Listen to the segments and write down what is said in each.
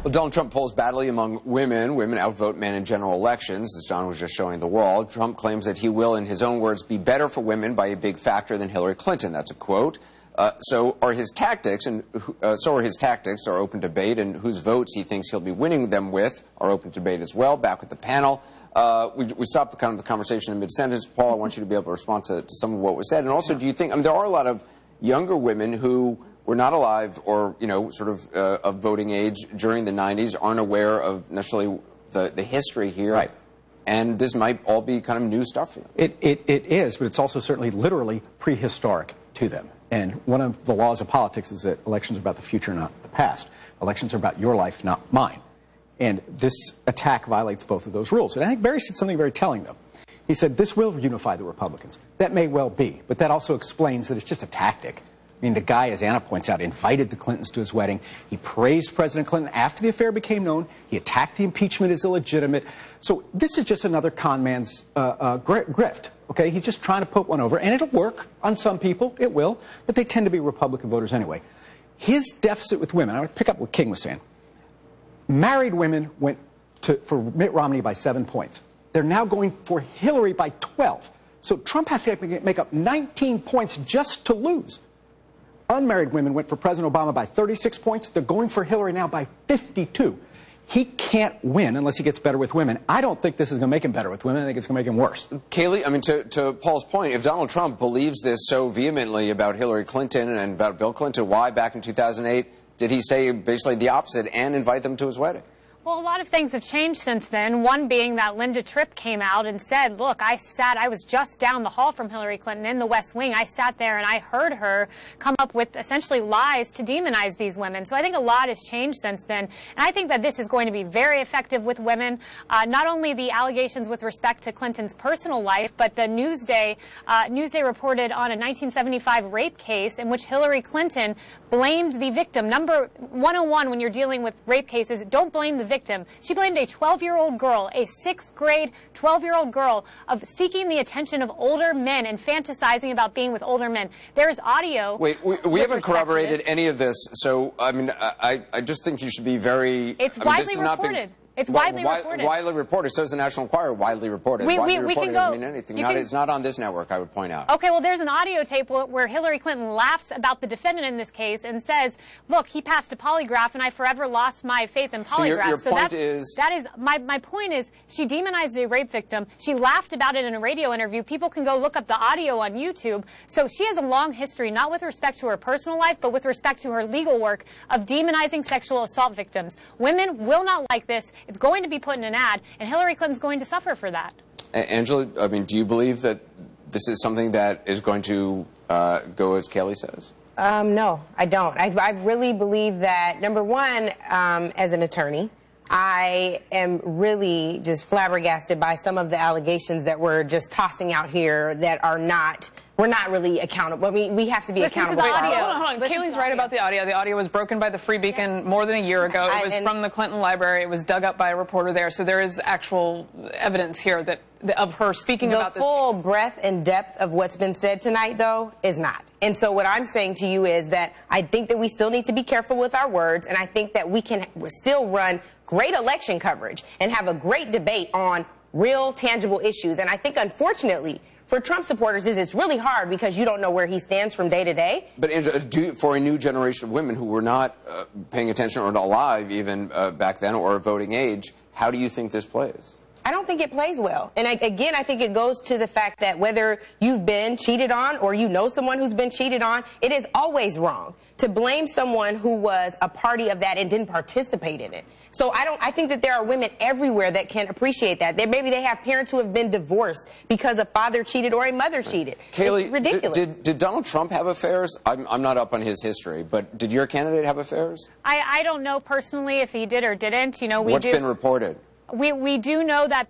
Well, Donald Trump polls badly among women. Women outvote men in general elections, as John was just showing the wall. Trump claims that he will, in his own words, be better for women by a big factor than Hillary Clinton. That's a quote. So are his tactics are open debate, and whose votes he thinks he'll be winning them with are open debate as well. Back with the panel. We stopped the conversation in mid-sentence. Paul, I want you to be able to respond to some of what was said. And also, do you think, there are a lot of younger women who were not alive or, of voting age during the 90s, aren't aware of necessarily the history here. Right. And this might all be kind of new stuff for them. It is, but it's also certainly literally prehistoric to them. And one of the laws of politics is that elections are about the future, not the past. Elections are about your life, not mine. And this attack violates both of those rules. And I think Barry said something very telling, though. He said, this will unify the Republicans. That may well be, but that also explains that it's just a tactic. I mean, the guy, as Anna points out, invited the Clintons to his wedding. He praised President Clinton after the affair became known. He attacked the impeachment as illegitimate. So this is just another con man's grift, okay? He's just trying to put one over, and it'll work on some people. It will, but they tend to be Republican voters anyway. His deficit with women, I would pick up what King was saying. Married women went for Mitt Romney by 7 points. They're now going for Hillary by 12. So Trump has to make up 19 points just to lose. Unmarried women went for President Obama by 36 points. They're going for Hillary now by 52. He can't win unless he gets better with women. I don't think this is going to make him better with women. I think it's going to make him worse. Kayleigh, to Paul's point, if Donald Trump believes this so vehemently about Hillary Clinton and about Bill Clinton, why back in 2008 did he say basically the opposite and invite them to his wedding? Well, a lot of things have changed since then, one being that Linda Tripp came out and said, look, I was just down the hall from Hillary Clinton in the West Wing. I sat there and I heard her come up with essentially lies to demonize these women. So I think a lot has changed since then. And I think that this is going to be very effective with women. Not only the allegations with respect to Clinton's personal life, but the Newsday reported on a 1975 rape case in which Hillary Clinton blamed the victim. Number 101 when you're dealing with rape cases, don't blame the victim. She blamed a 12-year-old girl, a 6th grade 12-year-old girl, of seeking the attention of older men and fantasizing about being with older men. There is audio. Wait, we haven't corroborated any of this, so, I just think you should be very... It's widely reported. It's widely reported. Widely reported. So is the National Enquirer. Widely reported. Widely reported doesn't mean anything. It's not on this network, I would point out. Okay, well, there's an audio tape where Hillary Clinton laughs about the defendant in this case and says, look, he passed a polygraph and I forever lost my faith in polygraphs. So your point is... My point is she demonized a rape victim. She laughed about it in a radio interview. People can go look up the audio on YouTube. So she has a long history, not with respect to her personal life, but with respect to her legal work of demonizing sexual assault victims. Women will not like this. It's going to be put in an ad, and Hillary Clinton's going to suffer for that. Angela, do you believe that this is something that is going to go as Kayleigh says? No, I don't. I really believe that, number one, as an attorney, I am really just flabbergasted by some of the allegations that we're just tossing out here that are not... We're not really accountable. I mean, we have to be accountable. Hold on. Kayleigh's right about the audio. The audio was broken by the Free Beacon more than a year ago. It was from the Clinton Library. It was dug up by a reporter there. So there is actual evidence here of her speaking about this. The full breadth and depth of what's been said tonight, though, is not. And so what I'm saying to you is that I think that we still need to be careful with our words, and I think that we can still run great election coverage and have a great debate on real, tangible issues. And I think, unfortunately, for Trump supporters, it's really hard because you don't know where he stands from day to day. But Angela, for a new generation of women who were not paying attention or alive even back then or voting age, how do you think this plays? I don't think it plays well. And again, I think it goes to the fact that whether you've been cheated on or you know someone who's been cheated on, it is always wrong to blame someone who was a party of that and didn't participate in it. So I think that there are women everywhere that can appreciate that. Maybe they have parents who have been divorced because a father cheated or a mother cheated. Kayleigh, it's ridiculous. Did Donald Trump have affairs? I'm not up on his history, but did your candidate have affairs? I don't know personally if he did or didn't. What's been reported? We do know that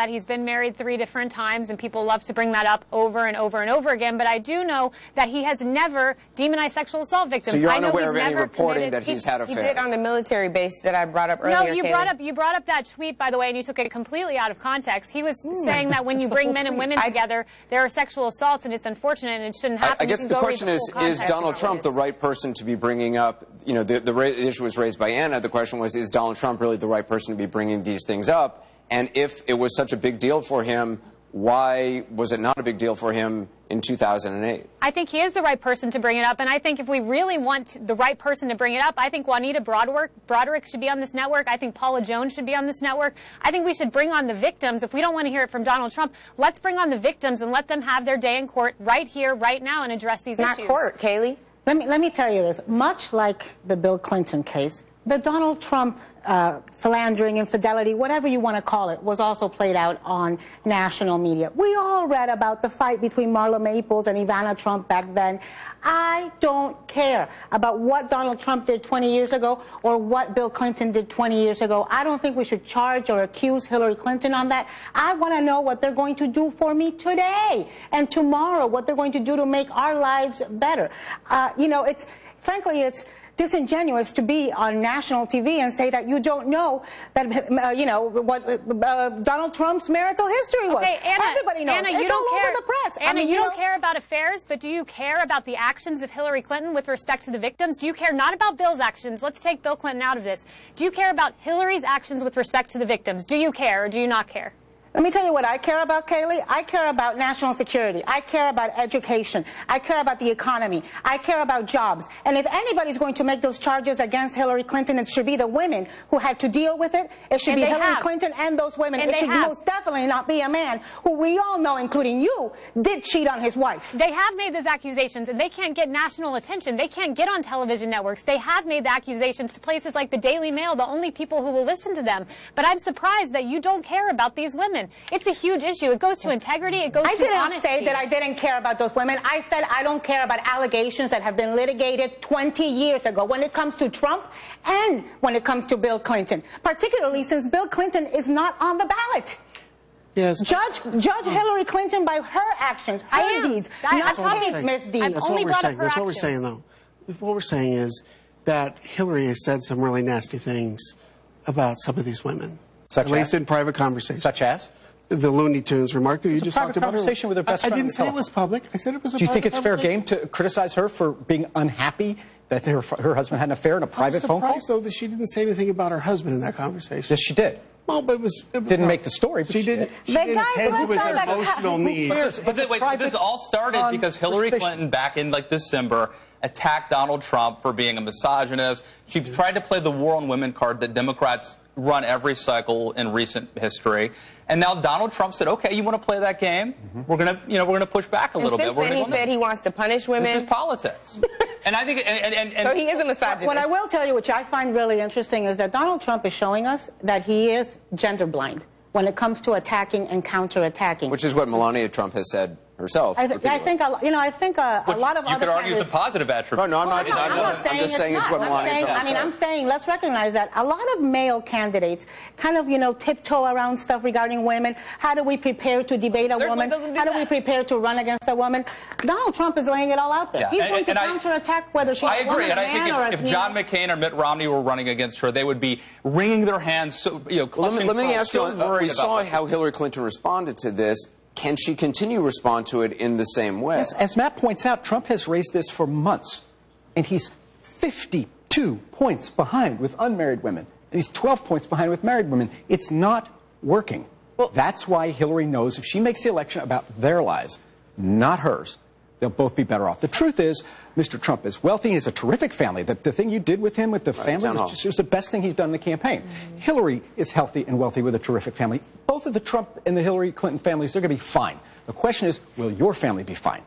he's been married 3 different times, and people love to bring that up over and over and over again. But I do know that he has never demonized sexual assault victims. So you're unaware of any reporting that he's had affairs? He did on the military base that I brought up earlier. No, you brought up that tweet, by the way, and you took it completely out of context. He was saying that when you bring men and women together, there are sexual assaults, and it's unfortunate, and it shouldn't happen. I guess the question is Donald Trump the right person to be bringing up? You know, the issue was raised by Anna. The question was, is Donald Trump really the right person to be bringing these things up? And if it was such a big deal for him, why was it not a big deal for him in 2008? I think he is the right person to bring it up, and I think if we really want the right person to bring it up, I think Juanita Broaddrick should be on this network. I think Paula Jones should be on this network. I think we should bring on the victims. If we don't want to hear it from Donald Trump, let's bring on the victims and let them have their day in court right here, right now, and address these issues. Not court, Kayleigh. Let me tell you this. Much like the Bill Clinton case, the Donald Trump philandering, infidelity, whatever you want to call it, was also played out on national media. We all read about the fight between Marla Maples and Ivana Trump back then. I don't care about what Donald Trump did 20 years ago or what Bill Clinton did 20 years ago. I don't think we should charge or accuse Hillary Clinton on that. I want to know what they're going to do for me today and tomorrow, what they're going to do to make our lives better. You know, frankly, it's disingenuous to be on national TV and say that you don't know that, you know, what Donald Trump's marital history was. Okay, Anna, everybody knows. Anna, it's you don't all care. over the press. Anna, you don't care about affairs, but do you care about the actions of Hillary Clinton with respect to the victims? Do you care not about Bill's actions? Let's take Bill Clinton out of this. Do you care about Hillary's actions with respect to the victims? Do you care or do you not care? Let me tell you what I care about, Kayleigh. I care about national security. I care about education. I care about the economy. I care about jobs. And if anybody's going to make those charges against Hillary Clinton, it should be the women who had to deal with it. It should be Hillary Clinton and those women. It should most definitely not be a man who we all know, including you, did cheat on his wife. They have made those accusations, and they can't get national attention. They can't get on television networks. They have made the accusations to places like the Daily Mail, the only people who will listen to them. But I'm surprised that you don't care about these women. It's a huge issue. It goes to integrity. It goes to honesty. I didn't say that I didn't care about those women. I said I don't care about allegations that have been litigated 20 years ago when it comes to Trump and when it comes to Bill Clinton, particularly since Bill Clinton is not on the ballot. Yes. Judge Hillary Clinton by her actions, her deeds, not his misdeeds. That's what we're saying, though. What we're saying is that Hillary has said some really nasty things about some of these women, at least in private conversations. Such as? The Looney Tunes remark that you just talked about. Conversation with her best friend. I didn't say it was public. I said it was a private conversation. Do you think it's fair game to criticize her for being unhappy that her husband had an affair in a private phone call? I'm surprised, though, that she didn't say anything about her husband in that conversation. Yes, she did. Well, but didn't make the story. But she didn't. She didn't tend to his emotional needs. But this all started because Hillary Clinton, back in December, attacked Donald Trump for being a misogynist. She tried to play the war on women card that Democrats run every cycle in recent history. And now Donald Trump said, "Okay, you want to play that game? We're gonna push back a little bit." Since then, he said he wants to punish women. This is politics, and I think, so he is a misogynist. What I will tell you, which I find really interesting, is that Donald Trump is showing us that he is gender blind when it comes to attacking and counterattacking. Which is what Melania Trump has said herself. I think a lot of you could argue it's a positive attribute. No, I'm not. I'm just saying it's what Melania Trump said. I'm saying let's recognize that a lot of male candidates kind of tiptoe around stuff regarding women. How do we prepare to debate a woman? How do we prepare to run against a woman? Donald Trump is laying it all out there. Yeah. He's going to counterattack whether she's a woman, and I think if John McCain or Mitt Romney were running against her, they would be wringing their hands. Let me ask you. We saw how Hillary Clinton responded to this. Can she continue to respond to it in the same way? As Matt points out, Trump has raised this for months, and he's 52 points behind with unmarried women, and he's 12 points behind with married women. It's not working. Well, that's why Hillary knows if she makes the election about their lives, not hers, they'll both be better off. The truth is, Mr. Trump is wealthy. He has a terrific family. The thing you did with him with the family was the best thing he's done in the campaign. Hillary is healthy and wealthy with a terrific family. Both of the Trump and the Hillary Clinton families, they're going to be fine. The question is, will your family be fine?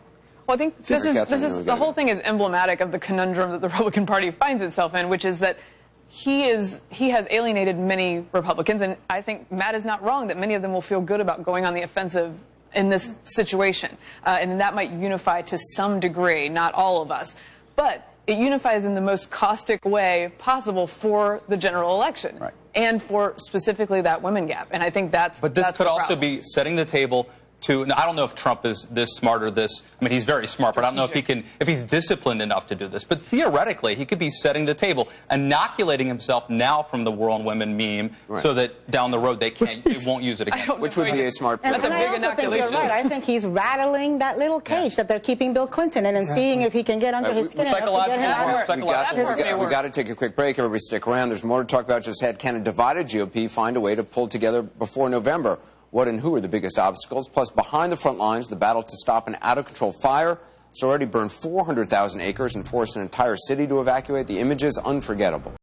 Well, I think the whole thing is emblematic of the conundrum that the Republican Party finds itself in, which is that he has alienated many Republicans, and I think Matt is not wrong that many of them will feel good about going on the offensive in this situation, and that might unify to some degree, not all of us. But it unifies in the most caustic way possible for the general election. Right. And for specifically that women gap. And I think that's But this that's could the also problem. be setting the table to, I don't know if Trump is this smart or this, I mean, he's very smart, but I don't know if he's disciplined enough to do this. But theoretically, he could be setting the table, inoculating himself now from the War on Women meme, so that down the road they won't use it again. Which would be a smart And, plan. and I also think you're right. I think he's rattling that little cage that they're keeping Bill Clinton in and seeing if he can get under his skin enough to get him out. We got to take a quick break. Everybody stick around. There's more to talk about just ahead. Can a divided GOP find a way to pull together before November? What and who are the biggest obstacles? Plus, behind the front lines, the battle to stop an out-of-control fire. It's already burned 400,000 acres and forced an entire city to evacuate. The image is unforgettable.